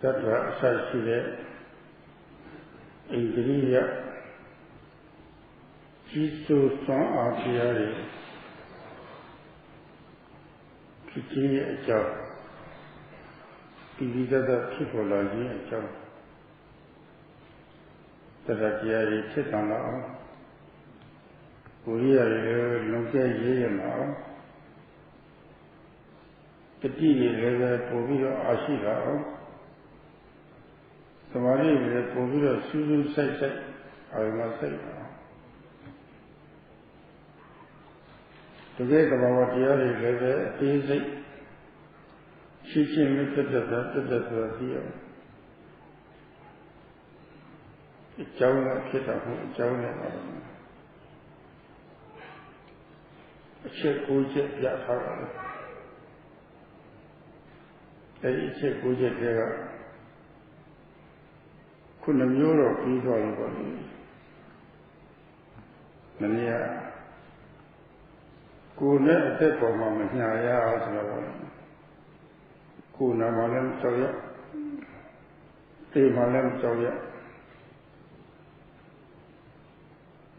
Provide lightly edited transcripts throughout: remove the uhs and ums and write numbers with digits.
Tatra Asashide Ingriya Jisu Son Apiari Kiki Ajaw Pivida Kipolaji Ajaw Tarakiari Chitana Korea Lunga Yema Petit level Povio Ashira Somali Povio Suzu Sai I must say. Together about the other easy teaching me to the deal. It's Jonah Kita, Jonah. Check Ujet Yatara. Eddie check Ujet there. Couldn't Europe be all Mania. Kuna at for Mamma Naya Kuna Malam Soya Te Malam Soya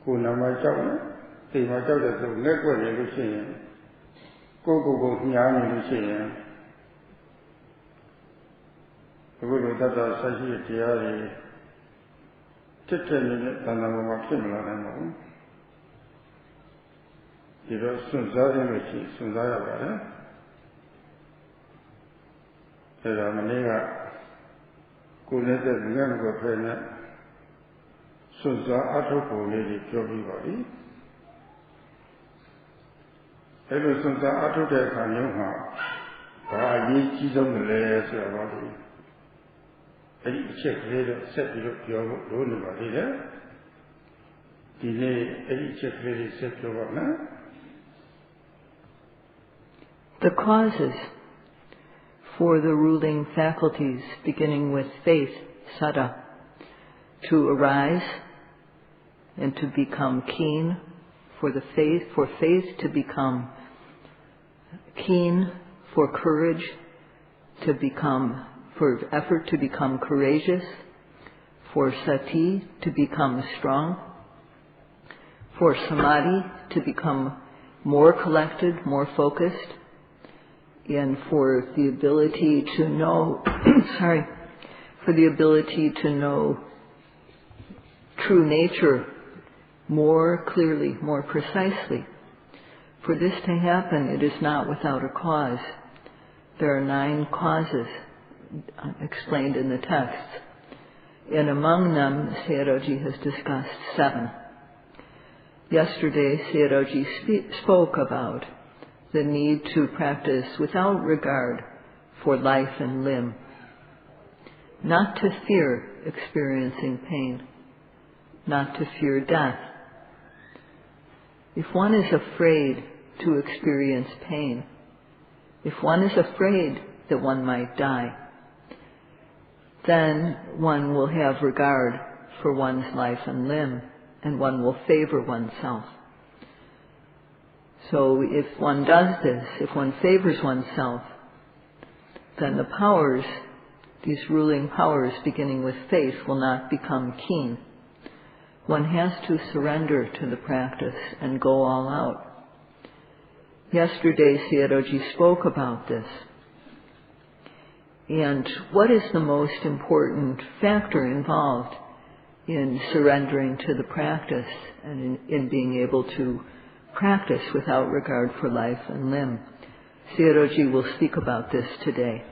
Kuna Machaw, Te Machaw that the network in Lucian Go Yan Lucian the Guru Tata Sashi Tiari Titan Tanama Kimla. You know, Sunzaya, the Manega, Kuneta, Yango Pena, Sunza Atopo, Lady Jogi Body. Ever Sunza Atote Kanyuha, I need Chizom the layers of body. Any check later, set your own body there. Delay any check later, set your one. The causes for the ruling faculties, beginning with faith, saddha, to arise and to become keen, for faith to become keen, for courage to become, for effort to become courageous, for sati to become strong, for samadhi to become more collected, more focused, and for the ability to know, for the ability to know true nature more clearly, more precisely. For this to happen, it is not without a cause. There are 9 causes explained in the text, and among them, Sayadawgyi has discussed 7. Yesterday, Sayadawgyi spoke about the need to practice without regard for life and limb, not to fear experiencing pain, not to fear death. If one is afraid to experience pain, if one is afraid that one might die, then one will have regard for one's life and limb, and one will favor oneself. So if one does this, if one favors oneself, then the powers, these ruling powers beginning with faith, will not become keen. One has to surrender to the practice and go all out. Yesterday, Sayadawgyi spoke about this. And what is the most important factor involved in surrendering to the practice and in being able to practice without regard for life and limb? Sayadawgyi will speak about this today.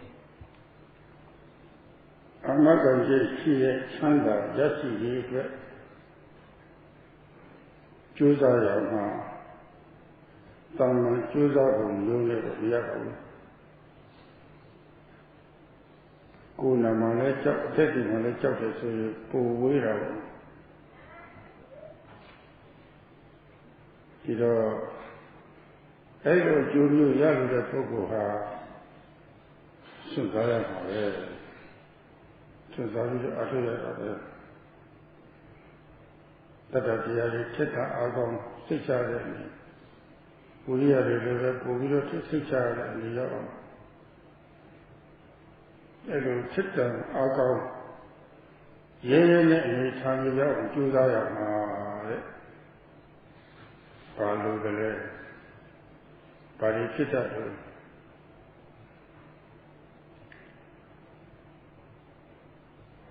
Hello, sit down, I'll go. Any time you go, do that. Follow the leg. Body sit up.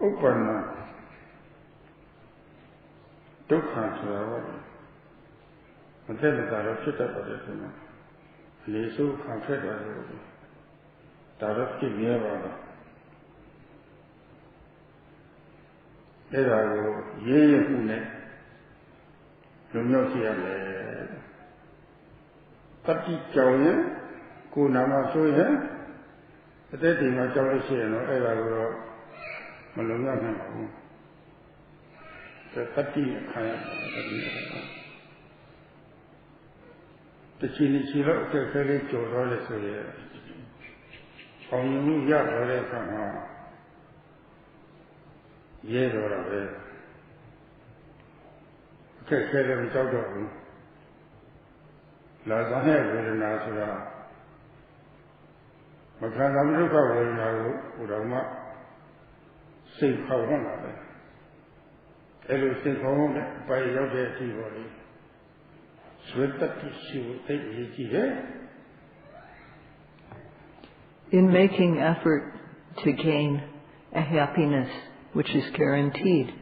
Open up. Don't cancel. And then the sit up at it. They so comfortable. That keep me about. There I go, ye, Lumiosia, Tati Joya, Kunama Soya, the dating of Jolisian or Eva Malumia, the Tati the Chinichilo, the Ferry Jodolis, on New York, or Yes, or a way. Okay, say them without them. Lazana will Nasura. Macanamuka will now Urama say how one of it. Elu think home by your day body. Sweat that she will take easy here. In making effort to gain a happiness which is guaranteed,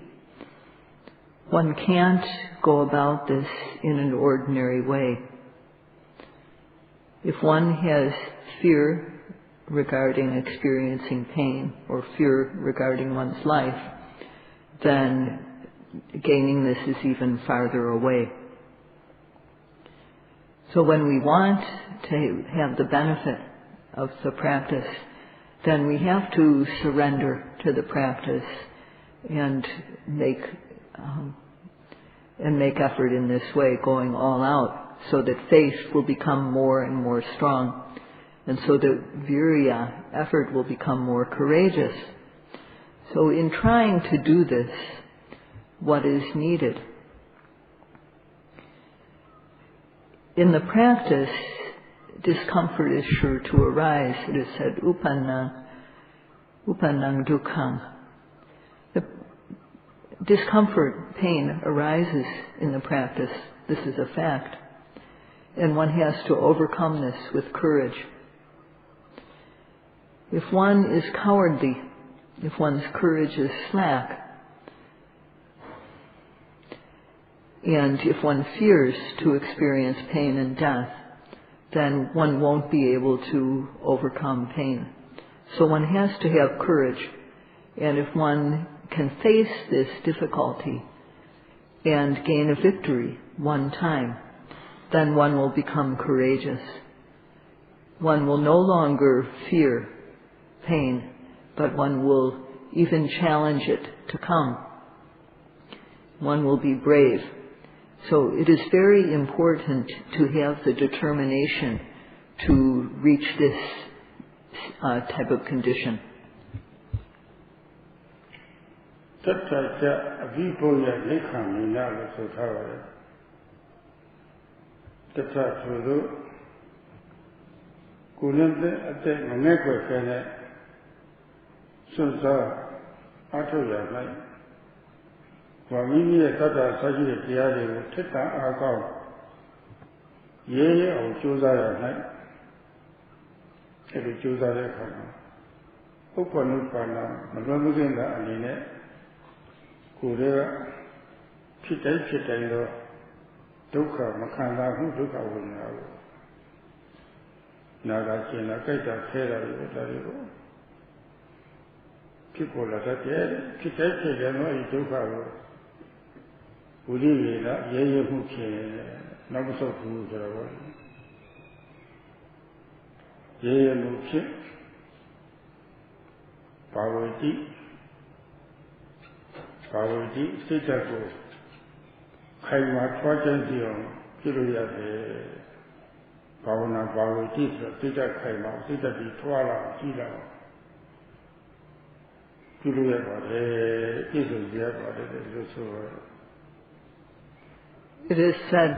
one can't go about this in an ordinary way. If one has fear regarding experiencing pain or fear regarding one's life, then gaining this is even farther away. So when we want to have the benefit of the practice, then we have to surrender to the practice and make effort in this way, going all out, so that faith will become more and more strong, and so that virya, effort, will become more courageous. So in trying to do this, what is needed? In the practice, discomfort is sure to arise. It is said, upannang dukkhang. The discomfort, pain arises in the practice. This is a fact. And one has to overcome this with courage. If one is cowardly, if one's courage is slack, and if one fears to experience pain and death, then one won't be able to overcome pain. So one has to have courage. And if one can face this difficulty and gain a victory one time, then one will become courageous. One will no longer fear pain, but one will even challenge it to come. One will be brave. So it is very important to have the determination to reach this type of condition. Mimi Tata Saji Diari, Tita Agao, Ye or Josaya night, every Josaya Kana, Opanupana, Madamugenda Aline, Kudera, Chitaido, Duka, Makanda, who took our now. Nagachina, Kaita, Fera, people at that year, Chitai, and no, Duka. Uri la ye muke nabuso fu jara ye muke pawati sita ko khaima twajan diyo pilu yate pawna pawati sita khaima sita di twala jila pilu yate pilu yate so. It is said,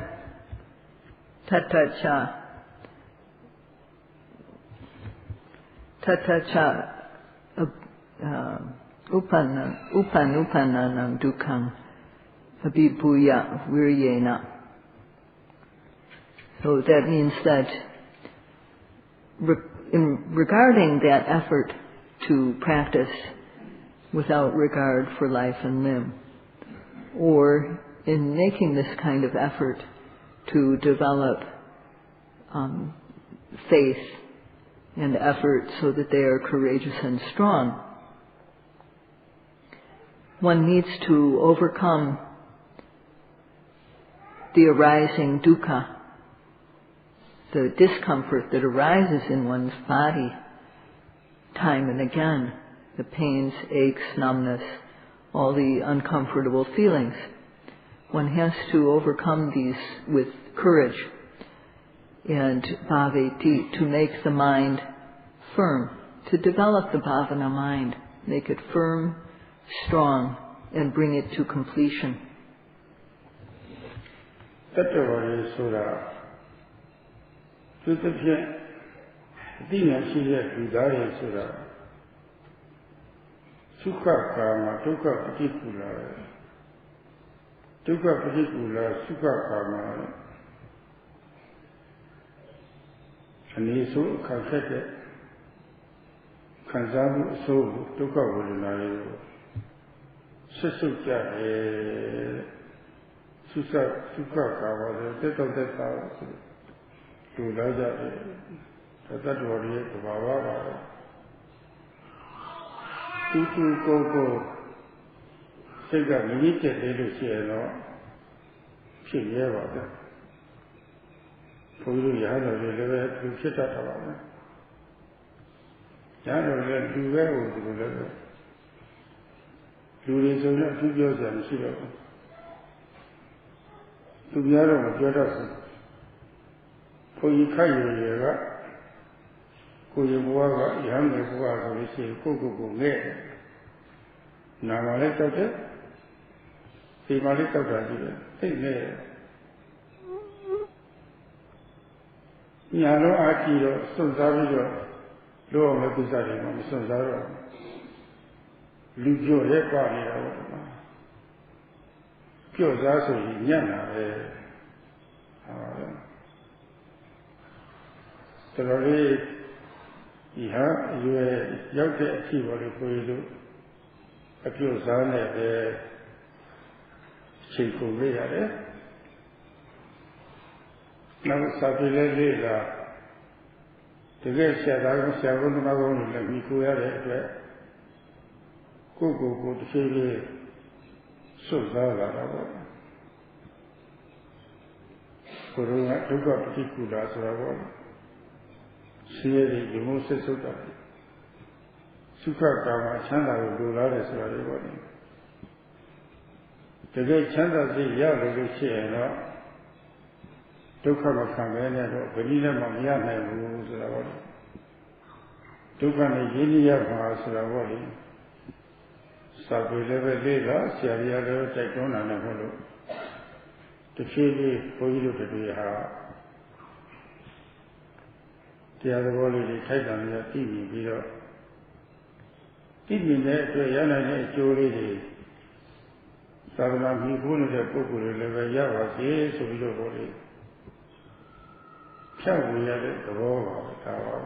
tatacha upanupannanam dukkhaṃ abhibhūya viryena. So that means that regarding that effort to practice without regard for life and limb, or in making this kind of effort to develop faith and effort so that they are courageous and strong, one needs to overcome the arising dukkha, the discomfort that arises in one's body time and again, the pains, aches, numbness, all the uncomfortable feelings. One has to overcome these with courage and bhaveti, to make the mind firm, to develop the bhavana mind, make it firm, strong, and bring it to completion. Sukha karma, dukkha patikula, sukha karma. Anisu kansete, kansamu so, dukkha volunari, sukha karma, teta, to Raja, that warrior, Baba. Tutu go, say that we need to do no, she never. For you, Yana, you never to sit at all. Yana, let do well to the level. You need to not do yours and see it. To be out of your dozen. For you carry your Kuyabuaga, Yanga Buaga, we say, Kuku, Namalet of it, the Malit of it, take there. Yano Akiro, Sonzaro, Loa Mapuzari, Sonzaro, Lugio Hepa, Kyozaso, Yana, you have the achievable for you. A few son at the Chiku. Now, Sapila, the great Sayadaw, Sayadaw, let me go at it. Go to feel so Zala. Corona took up particular. See the most Sukha Kama Chanda will do that as well. The great Chanda the Yellow will say, no, Dukha Kamana, Vanilla Mamiana rules the body. Dukha Nigeria Mahasi Sayadaw, Sabila Leda, Syria, Tekon and Apollo. The feel for you to be hard. The other body is tight on the TV below. TV net to Yana Jolie. Savana people in the popular level Yava, yes, so below body. Shall we have it the wall of the tower?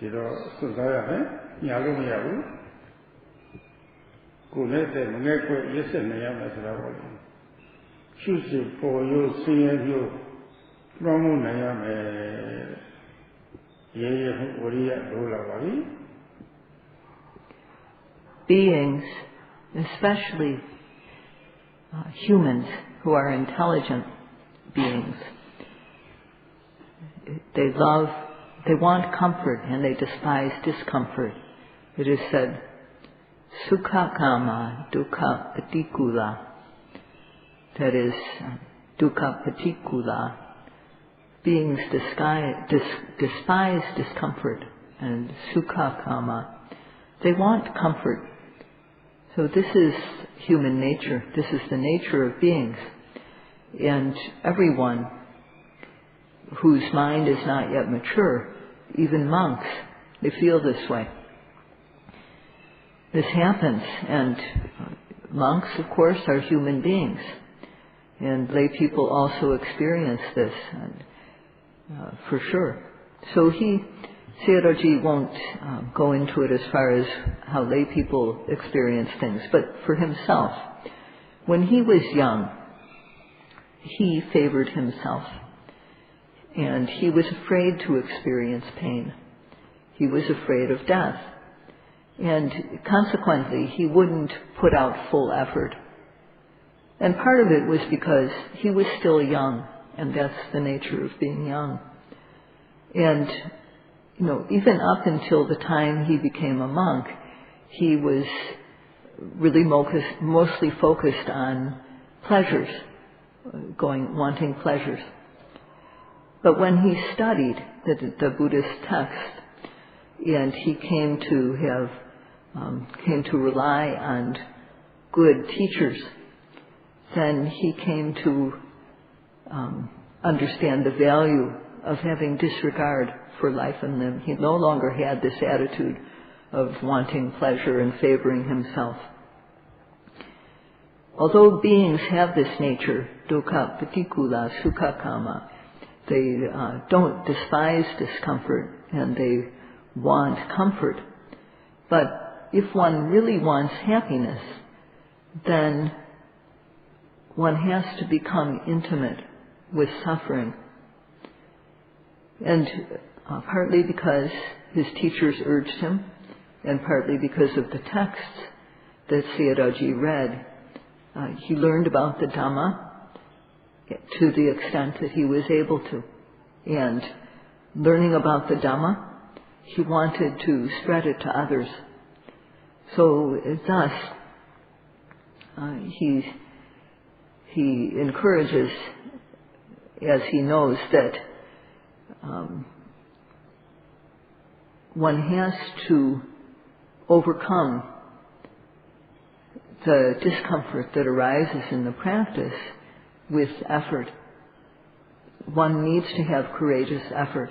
Did all Suzaya, Yalu Yalu? Good let them make yes and Yama. Choose it for you, seeing you. Beings, especially humans who are intelligent beings, they want comfort and they despise discomfort. It is said, Sukha Kama Dukkha Patikula, that is, Dukkha Patikula. Beings despise discomfort, and Sukha Kama. They want comfort. So this is human nature. This is the nature of beings. And everyone whose mind is not yet mature, even monks, they feel this way. this happens, and monks, of course, are human beings, and lay people also experience this, for sure. So Sayadawgyi won't go into it as far as how lay people experience things, but for himself, when he was young, he favored himself, and he was afraid to experience pain. He was afraid of death, and consequently, he wouldn't put out full effort. And part of it was because he was still young, and that's the nature of being young. And, even up until the time he became a monk, he was really mostly focused on pleasures, wanting pleasures. But when he studied the Buddhist text, and he came to rely on good teachers, then he came to understand the value of having disregard for life and limb. He no longer had this attitude of wanting pleasure and favoring himself. Although beings have this nature, dukkha patikula sukha kama, they don't despise discomfort and they want comfort. But if one really wants happiness, then one has to become intimate with suffering. And partly because his teachers urged him, and partly because of the texts that Sayadawgyi read, he learned about the Dhamma to the extent that he was able to. And learning about the Dhamma, he wanted to spread it to others. So thus, he encourages, as he knows, that one has to overcome the discomfort that arises in the practice with effort. One needs to have courageous effort.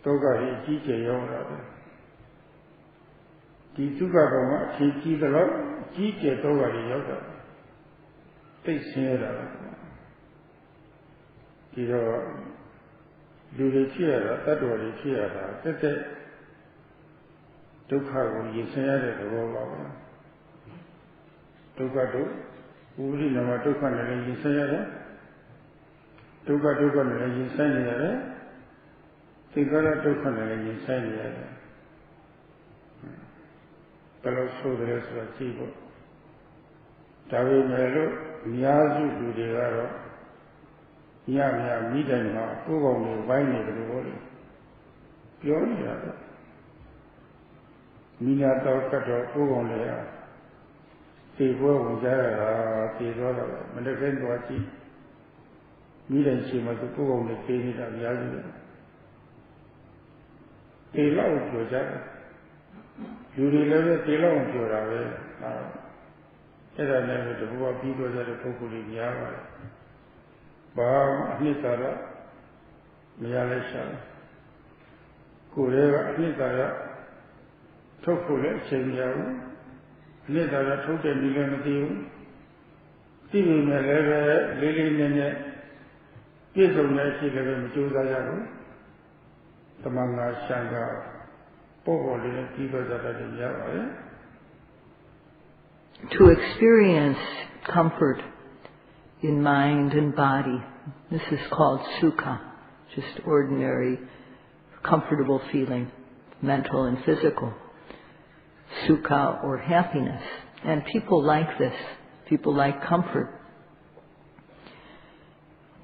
Dogari Jija Yona. The Tugabama, Kiki the Lord, Jija Dogari Yoga. They say that. You know, do the cheer, that was the cheer, that Dukha, you say that the world. Dukadu, Uri Nama Dukan and you say that. Duka Dukan and you say that. Tigara Dukan and you say that. Fellow soldiers were cheaper. Tavi Melo, Niazu do the Garo. Yamia, Midana, who only wine the body. Pure Mina Kato, who only are. People who are Tirola, and the friend was it. Midan she must go on the painted of Yalu. They love to that. You relate the long to our As I never the poor people that are totally Yava. Bam, Nitara, Mialesha, Kureva, Nitara, Tokule, Senyaru. Nitara took a million of you. Steven Meleva, Lily Nene, Piso Nashi, Judayaru, the Manga Shanga, Pogo, people that are in Yava. To experience comfort in mind and body, this is called sukha, just ordinary, comfortable feeling, mental and physical. Sukha or happiness. And people like this. People like comfort.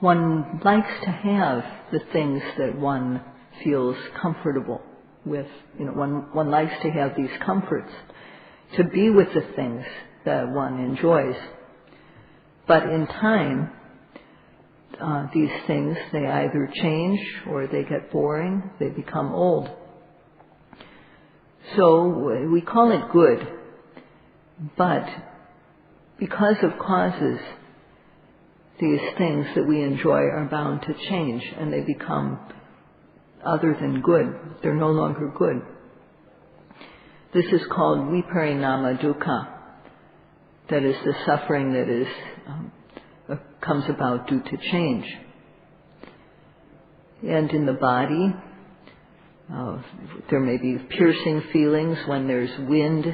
One likes to have the things that one feels comfortable with. You know, one likes to have these comforts, to be with the things that one enjoys. But in time, these things, they either change or they get boring, they become old. So we call it good, but because of causes, these things that we enjoy are bound to change and they become other than good. They're no longer good. This is called vipassana dukkha. That is the suffering that is comes about due to change. And in the body, there may be piercing feelings when there's wind,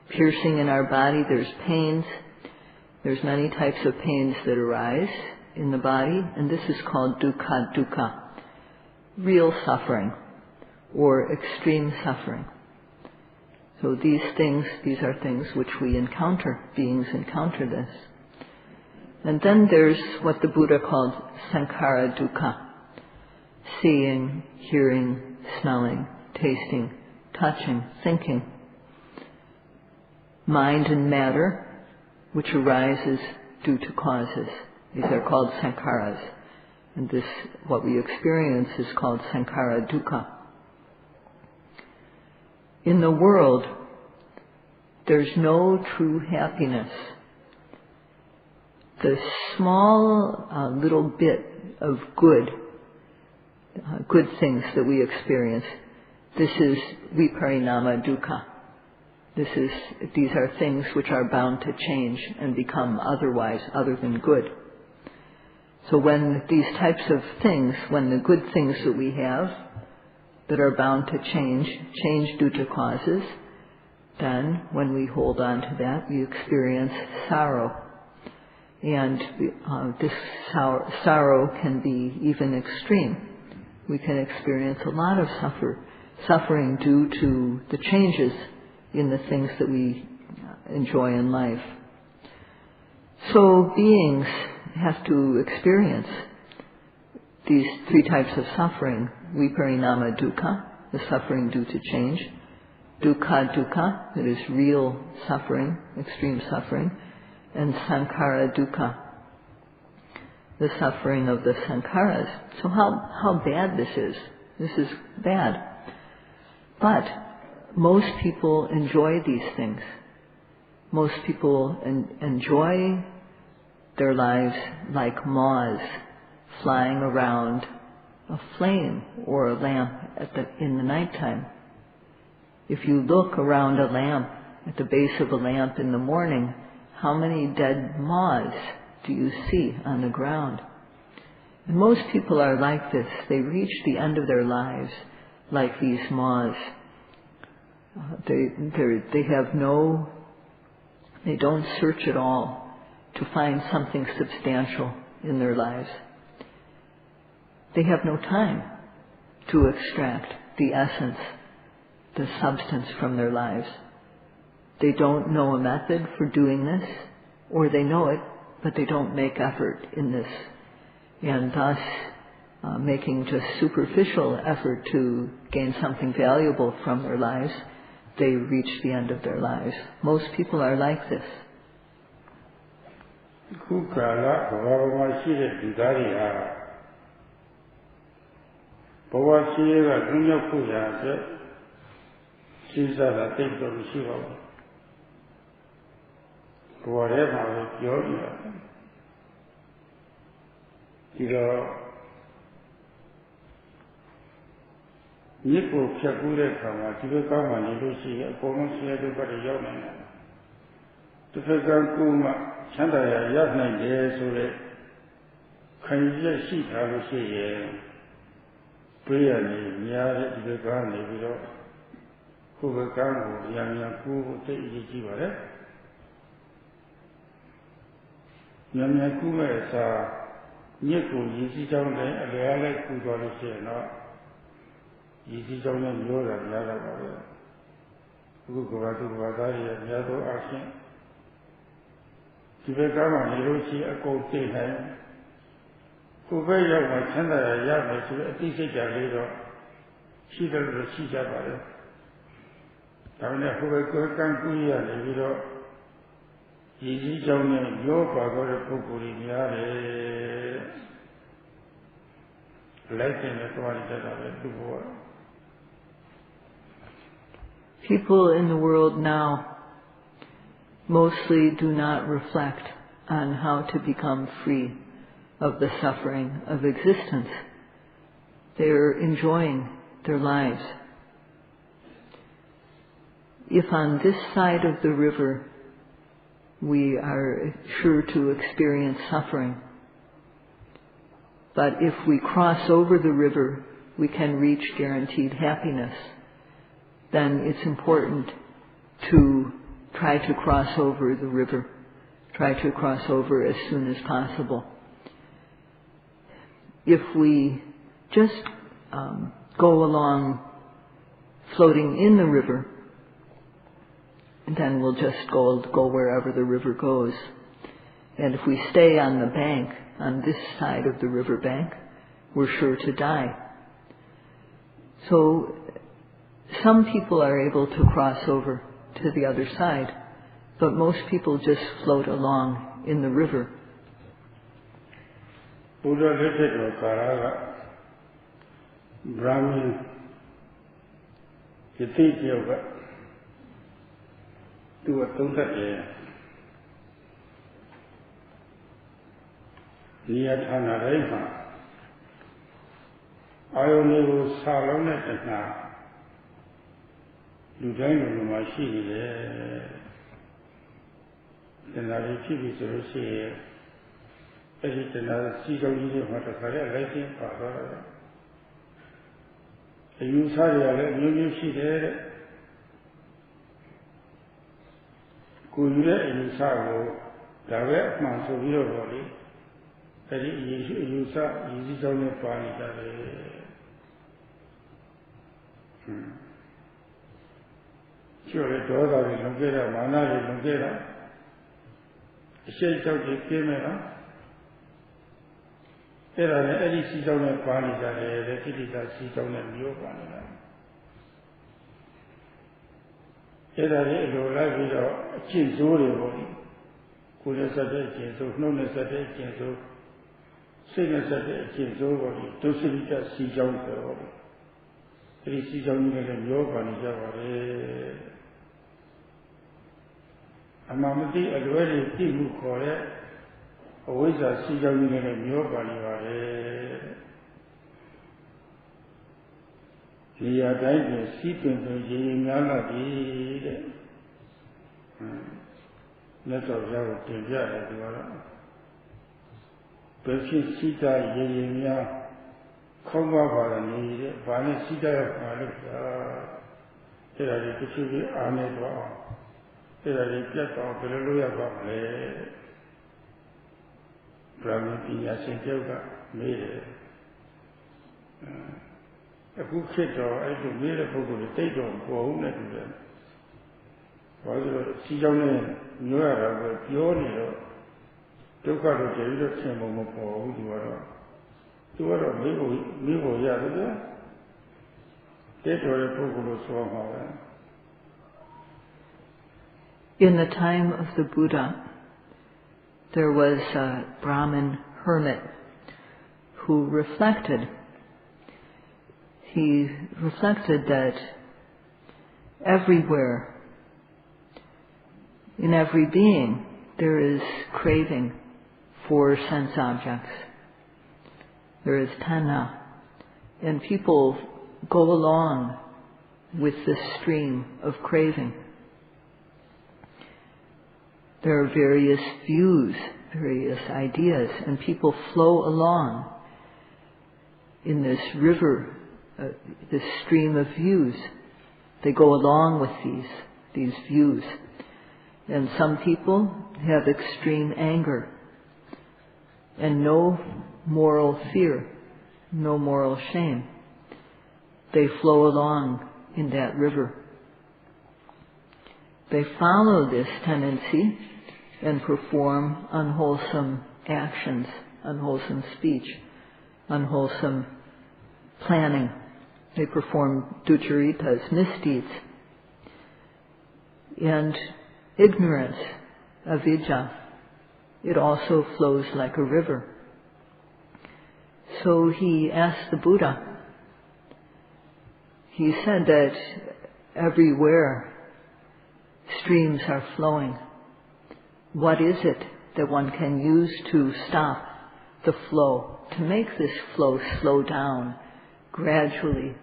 piercing in our body, there's pains. There's many types of pains that arise in the body, and this is called dukkha, real suffering, or extreme suffering. So these are things which we encounter, beings encounter this. And then there's what the Buddha called sankhara dukkha, seeing, hearing, smelling, tasting, touching, thinking. Mind and matter, which arises due to causes. These are called sankharas. And this, what we experience, is called sankhara dukkha. In the world, there's no true happiness. The small little bit of good things that we experience, this is vipassana dukkha. These are things which are bound to change and become otherwise, other than good. So when these types of things, when the good things that we have that are bound to change due to causes, then when we hold on to that, we experience sorrow. And this sorrow can be even extreme. We can experience a lot of suffering due to the changes in the things that we enjoy in life. So beings have to experience these three types of suffering: vipassana dukkha, the suffering due to change; dukkha, that is real suffering, extreme suffering; and sankhara dukkha, the suffering of the sankharas. So how bad this is? This is bad. But most people enjoy these things. Most people enjoy their lives like moths, flying around, a flame or a lamp in the nighttime. If you look around a lamp, at the base of a lamp in the morning, how many dead moths do you see on the ground? And most people are like this. They reach the end of their lives like these moths. They don't search at all to find something substantial in their lives. They have no time to extract the essence, the substance from their lives. They don't know a method for doing this, or they know it, but they don't make effort in this. And thus, making just superficial effort to gain something valuable from their lives, they reach the end of their lives. Most people are like this. People in the world now mostly do not reflect on how to become free of the suffering of existence. They're enjoying their lives. If on this side of the river we are sure to experience suffering, but if we cross over the river, we can reach guaranteed happiness, then it's important to try to cross over the river. Try to cross over as soon as possible. If we just go along floating in the river, then we'll just go wherever the river goes. And if we stay on the bank, on this side of the river bank, we're sure to die. So some people are able to cross over to the other side, but most people just float along in the river. Buddha literature Karaga Brahmin Yati Yoga do a total Niyatana Reha Ionibu Salonetna Ludainu Machine the Narichi Rusi edit another Sayadawgyi what a career writing power. The Usari new she there Kuyure in Sago, Dave Manso Viroli, Very Usa, easy only Panditarama. Sure, daughter is Lungera, Mana is Lungera. Sayadawgyi Camera. There are any season of Panditarama, the Kitita season of Yo Panditarama. There are a life with a Chinzuri, could have said a Chinzo, known as a Chinzo, seen as a Chinzo, to see that season of the body. Three seasons of Yo Panditarama. Amamati, a very team who call it. Always a season in a new body. Near Diamond, sleeping to Yamala, let us have to get it. Person Sita Yamia, come over and need it, Bani Sita, there are the Kichi Anedwa, there are the Cat of Hallelujah family. Brahmin Pinya Yoga made it. A good kid or I do made a book of the date on go home and them. Was it Sijone, New Arab, Pionio, took out of the same moment for you are a Mivo Yada. They were a book of Swamha. In the time of the Buddha, there was a Brahmin hermit who reflected. He reflected that everywhere, in every being, there is craving for sense objects. There is tanha. And people go along with this stream of craving. There are various views, various ideas, and people flow along in this river, this stream of views. They go along with these views. And some people have extreme anger and no moral fear, no moral shame. They flow along in that river. They follow this tendency and perform unwholesome actions, unwholesome speech, unwholesome planning. They perform ducharitas, misdeeds. And ignorance, avidya, it also flows like a river. So he asked the Buddha, he said that everywhere streams are flowing. What is it that one can use to stop the flow, to make this flow slow down gradually,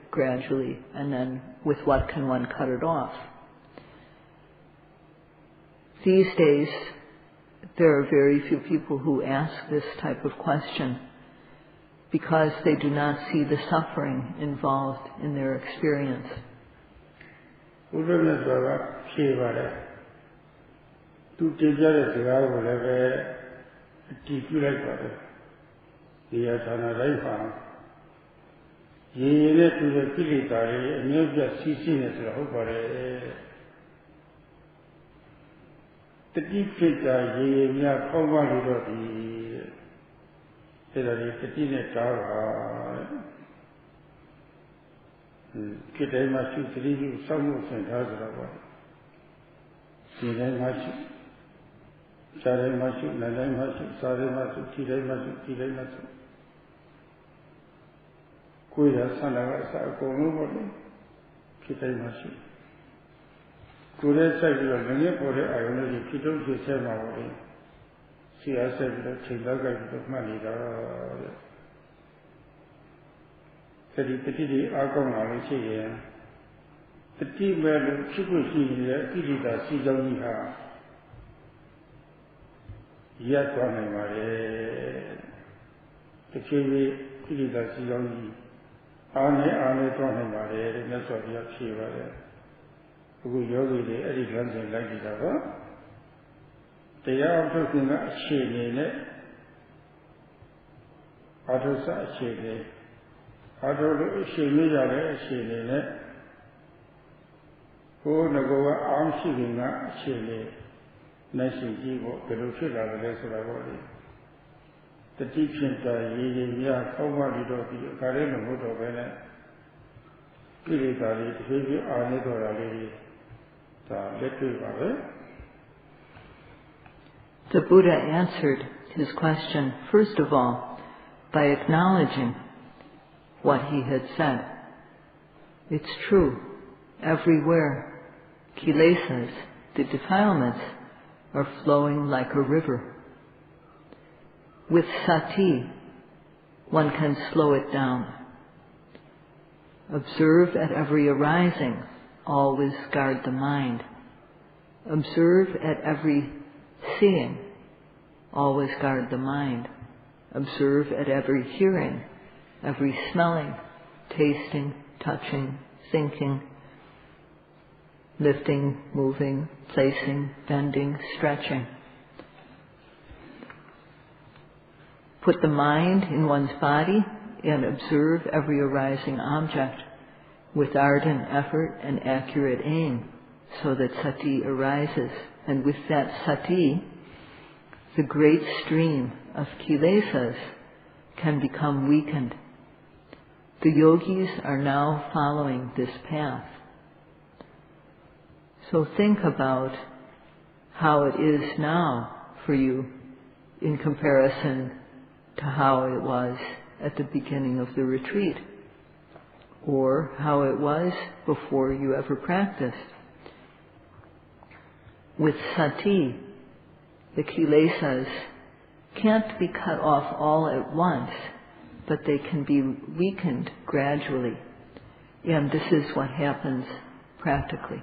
and then with what can one cut it off? These days, there are very few people who ask this type of question because they do not see the suffering involved in their experience. The Buddha answered his question, first of all, by acknowledging what he had said. It's true. Everywhere, kilesas, the defilements, are flowing like a river. With sati, one can slow it down. Observe at every arising, always guard the mind. Observe at every seeing, always guard the mind. Observe at every hearing, every smelling, tasting, touching, thinking, lifting, moving, placing, bending, stretching. Put the mind in one's body and observe every arising object with ardent effort and accurate aim, so that sati arises. And with that sati, the great stream of kilesas can become weakened. The yogis are now following this path. So think about how it is now for you in comparison to how it was at the beginning of the retreat, or how it was before you ever practiced. With sati, the kilesas can't be cut off all at once, but they can be weakened gradually. And this is what happens practically.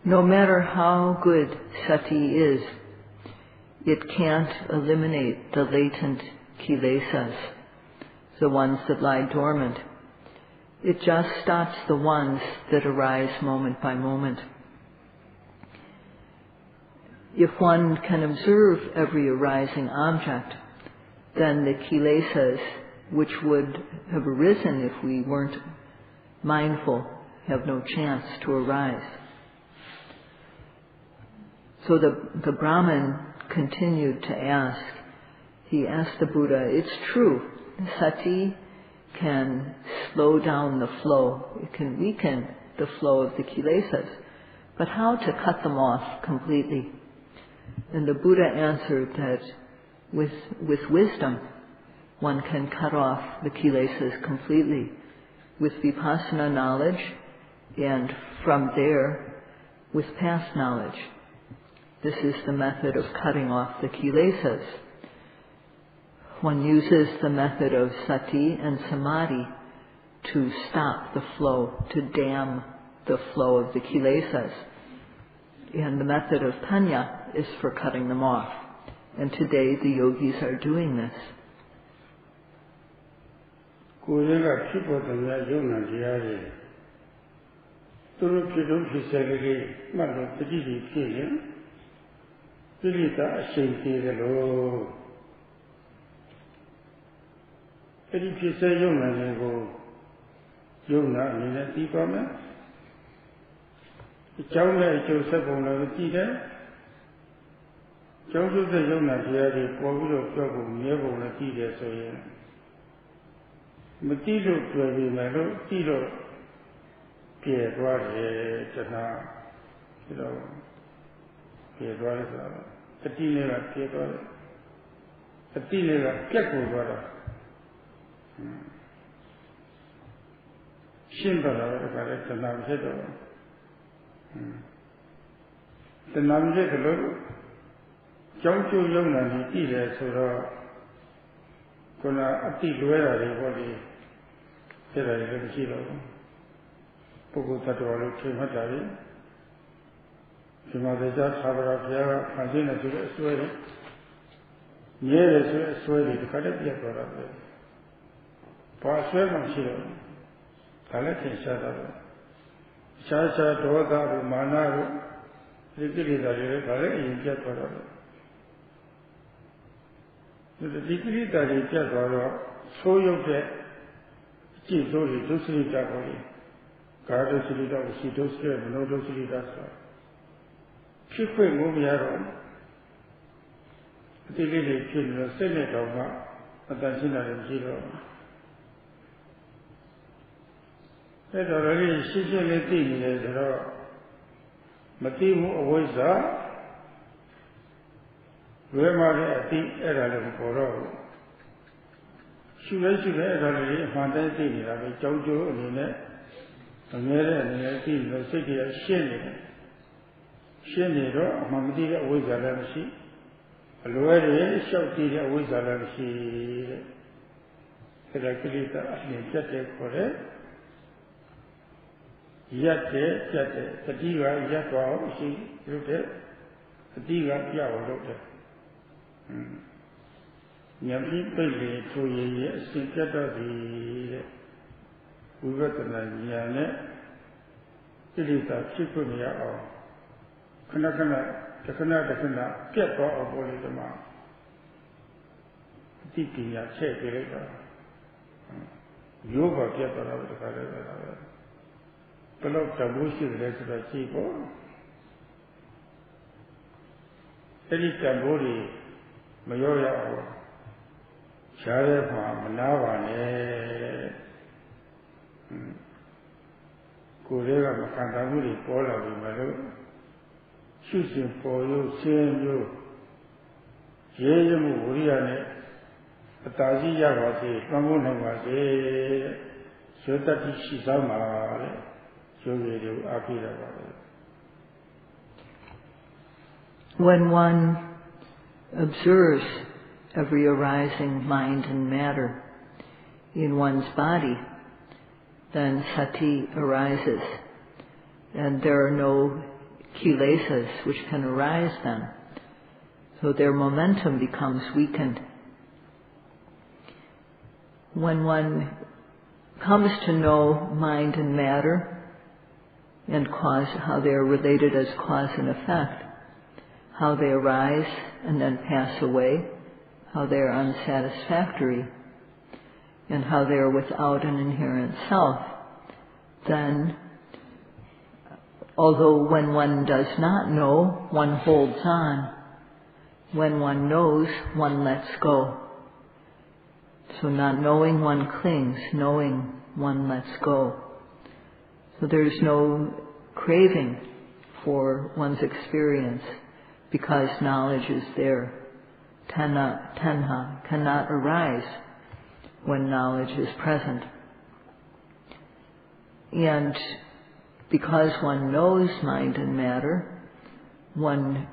No matter how good sati is, it can't eliminate the latent kilesas, the ones that lie dormant. It just stops the ones that arise moment by moment. If one can observe every arising object, then the kilesas, which would have arisen if we weren't mindful, have no chance to arise. So the Brahmin continued to ask. He asked the Buddha, it's true, sati can slow down the flow, it can weaken the flow of the kilesas, but how to cut them off completely? And the Buddha answered that with wisdom, one can cut off the kilesas completely with vipassana knowledge, and from there with past knowledge. This is the method of cutting off the kilesas. One uses the method of sati and samadhi to stop the flow, to dam the flow of the kilesas. And the method of panya is for cutting them off. And today the yogis are doing this. the Namjekalo, Jauju Yonani, Ida, Sura, Kona Ati Luera, the body, Tera, Kilo, Pukutato, Kimatari, Kimadaja, Sabara, Hazina to the Sweden, near the Sweden, the Kadatia product. Passion of Shiro, Kalaki Shadaw, Shasha, Doda, Manaru, Likiri, the Kale, in Japara. The Likiri, the Japara, so you get Chidori, Dusri Japari, Gardo Silida, Sidosri, no Dosri. Chief Mumiaro, the lady killed the Senate of Adasina and Zero. That already Sicilian there are Matimu Oisa, Wema, I think, Error Poro. She was already Fantasy, I mean, Jojo, and the city of Shenny. Shenny, Mamadi, Oisa, a lawyer, shouted Oisa, the Rakilita, and Jette for it. Yate, the Diva, Yatwa, she looked at the Diva, Yao looked at. Yami Pele, 2 years, since the Uvatana, it is a Chipunia or Kanakana, the Kanaka, Kepa or Bolitama. Tipping a check later. Yoga Kepa of the Kaleva. Kalau tabusi dari sudah cipo, jadi taburi mayoya awal, cara menawane, kuliah makan taburi pola bimalu, susun poyo, senjo, jemu uriane, atasi jawasi, kamu nawasi, sudah disisa mal. When one observes every arising mind and matter in one's body, then sati arises, and there are no kilesas which can arise then, so their momentum becomes weakened. When one comes to know mind and matter, and cause, how they are related as cause and effect, how they arise and then pass away, how they are unsatisfactory, and how they are without an inherent self, then, although when one does not know, one holds on. When one knows, one lets go. So not knowing, one clings. Knowing, one lets go. So there's no craving for one's experience because knowledge is there. Tanha cannot arise when knowledge is present. And because one knows mind and matter, one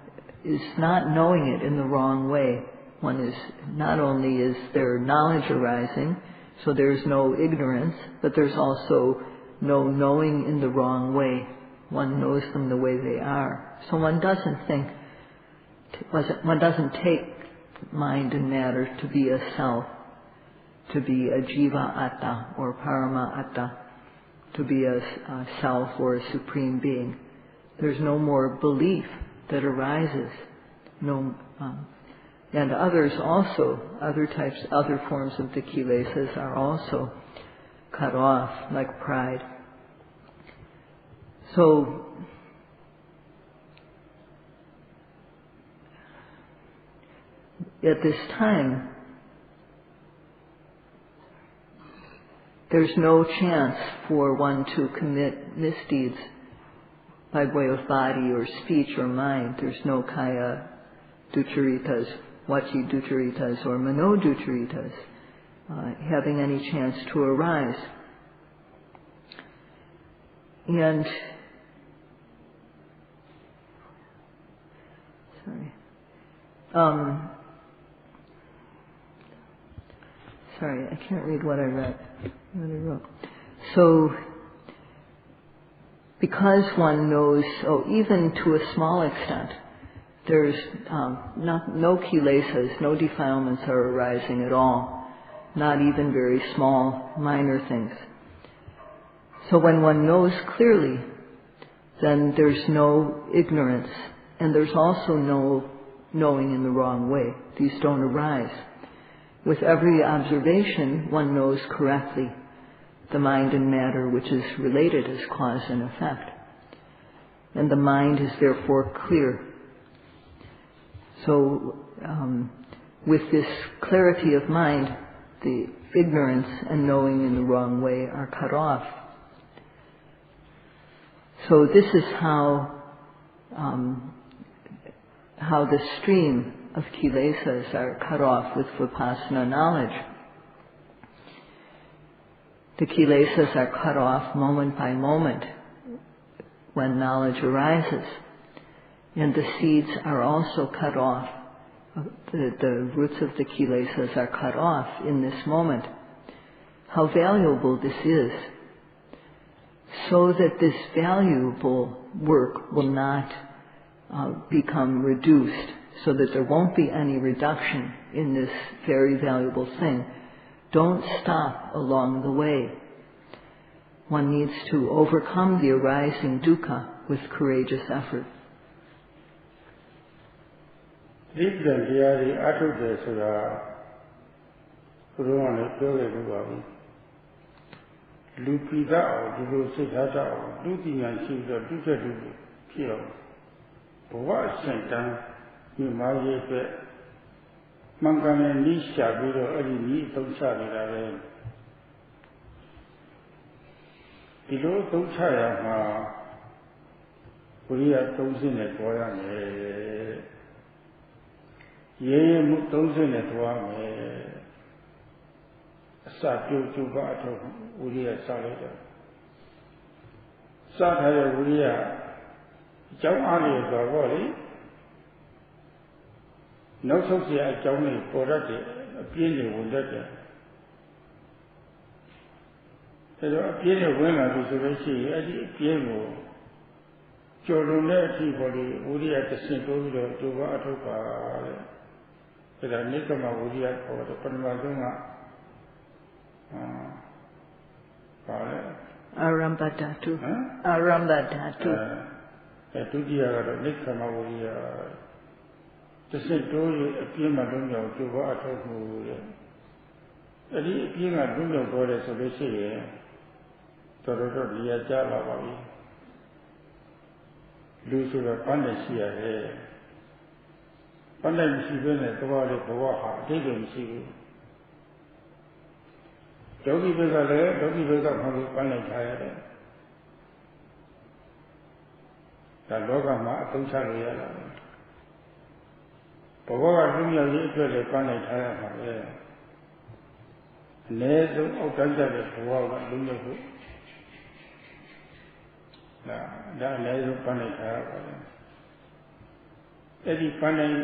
is not knowing it in the wrong way. One is, not only is there knowledge arising, so there's no ignorance, but there's also no knowing in the wrong way. One knows them the way they are. So one doesn't take mind and matter to be a self, to be a jiva atta or parama atta, to be a self or a supreme being. There's no more belief that arises. And others also, other forms of the kilesas are also cut off, like pride. So, at this time, there's no chance for one to commit misdeeds by way of body or speech or mind. There's no kaya ducharitas, vachi ducharitas, or mano ducharitas having any chance to arise. And Sorry, I can't read what I wrote. So, because one knows, even to a small extent, there's no kilesas, no defilements are arising at all, not even very small, minor things. So when one knows clearly, then there's no ignorance, and there's also no knowing in the wrong way. These don't arise. With every observation, one knows correctly the mind and matter which is related as cause and effect. And the mind is therefore clear. So, with this clarity of mind, the ignorance and knowing in the wrong way are cut off. So this is how the stream of kilesas are cut off with vipassana knowledge. The kilesas are cut off moment by moment when knowledge arises. And the seeds are also cut off. The roots of the kilesas are cut off in this moment. How valuable this is. So that this valuable work will not become reduced, so that there won't be any reduction in this very valuable thing. Don't stop along the way. One needs to overcome the arising dukkha with courageous effort. Arambadhatu. Arambadhatu. Yogi Vega Panditarama the Logama Atuncharia. Pavoga Lumia Yipele Panditarama. Nezu Okanja Pavoga Lumia. That Nezu Panditarama. Eddie Pandit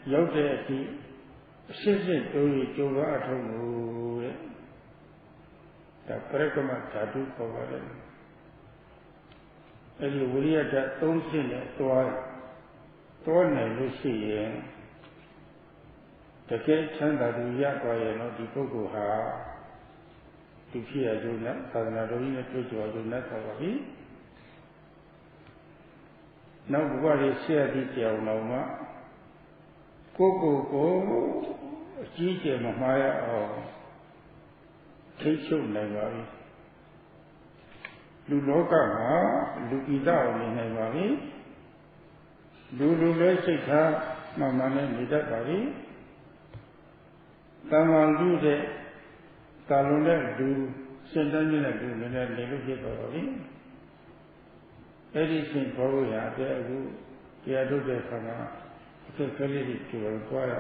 Yogi Sisi Doi Joga Atomu. The Parakama Sadhu Pavada. As you will at that don't see it, Torne Lucy. The gate Chanda do Yakwa, not the Pogo Ha. To fear do not, Sadanadorina to do not have a now, what is share detail Noma? Coco, Gigi Mahaya or Teacher Navari. Luloka, Lukida Navari. Lulu Sika, Mamma Nidabari. Taman do the Talona do Sendamina do Nidabari. Anything probably out there, they are doing from a facility to acquire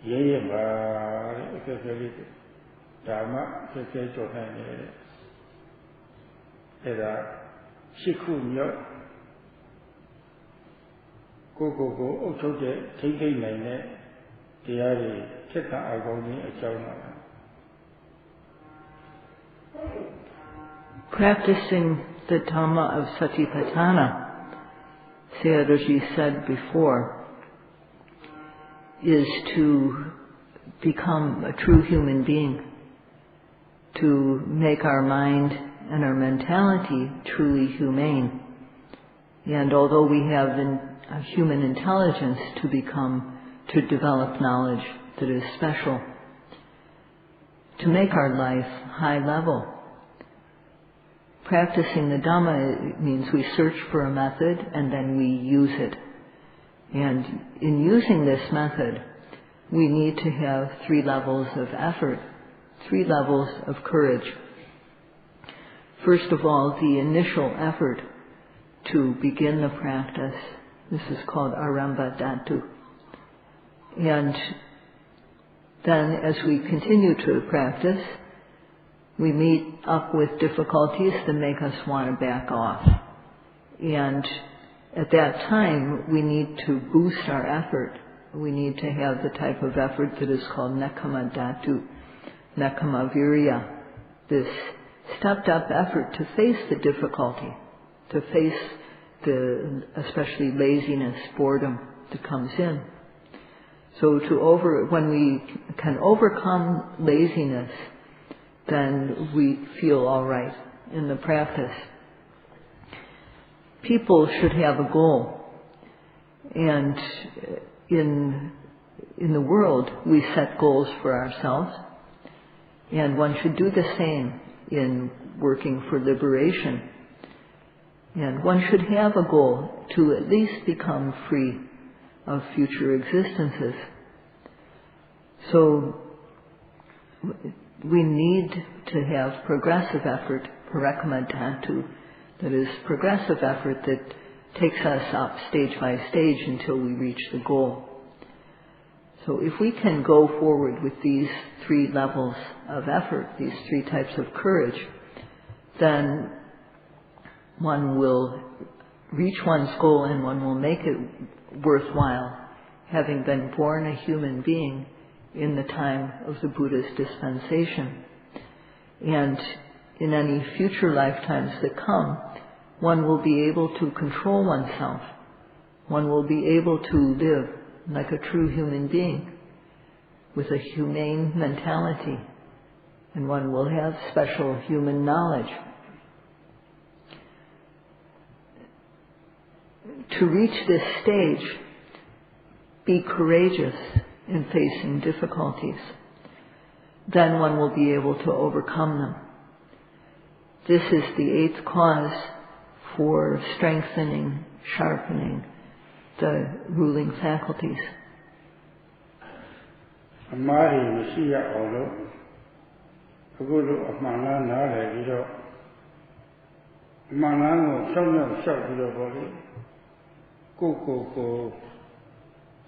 Yea, facility. Dhamma, facility to hand. There are Shiku Myo ကိုအုပ်ချုပ်တဲ့ထိမ့်သိမ့်နိုင်တဲ့တရားတွေဖြစ်တာအကောင်းကြီးအကြောင်းပါ Practicing the Dhamma of Satipatthana, Sayadawgyi said before, is to become a true human being, to make our mind and our mentality truly humane. And although we have a human intelligence to develop knowledge that is special, to make our life high level. Practicing the Dhamma means we search for a method and then we use it. And in using this method, we need to have 3 levels of effort, 3 levels of courage. First of all, the initial effort to begin the practice. This is called Arambadhatu. And then as we continue to practice, we meet up with difficulties that make us want to back off. And at that time, we need to boost our effort. We need to have the type of effort that is called Nekkhamma Dhatu, Nekkhamma Virya, this stepped up effort to face the difficulty, to face especially laziness, boredom that comes in. So when we can overcome laziness, then we feel all right in the practice. People should have a goal. And in the world, we set goals for ourselves. And one should do the same in working for liberation. And one should have a goal to at least become free of future existences. So we need to have progressive effort, parakama dhatu, that is progressive effort that takes us up stage by stage until we reach the goal. So if we can go forward with these 3 levels of effort, these 3 types of courage, then one will reach one's goal and one will make it worthwhile, having been born a human being in the time of the Buddha's dispensation. And in any future lifetimes that come, one will be able to control oneself. One will be able to live like a true human being with a humane mentality, and one will have special human knowledge. To reach this stage, be courageous in facing difficulties. Then one will be able to overcome them. This is the 8th cause for strengthening, sharpening the ruling faculties. Amari Messiah Olo, Agulu of Manana, Manano, some shop to the body, Coco,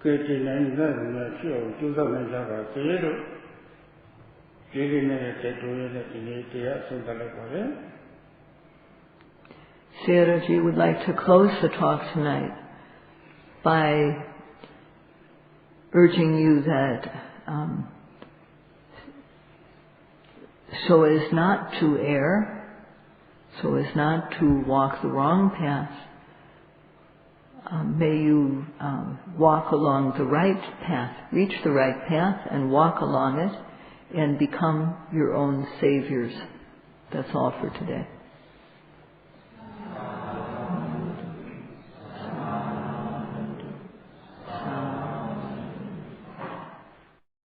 Katie and then show 2000 Sayadawgyi would like to close the talk tonight by urging you that so as not to err, so as not to walk the wrong path, may you walk along the right path, reach the right path and walk along it, and become your own saviors. That's all for today.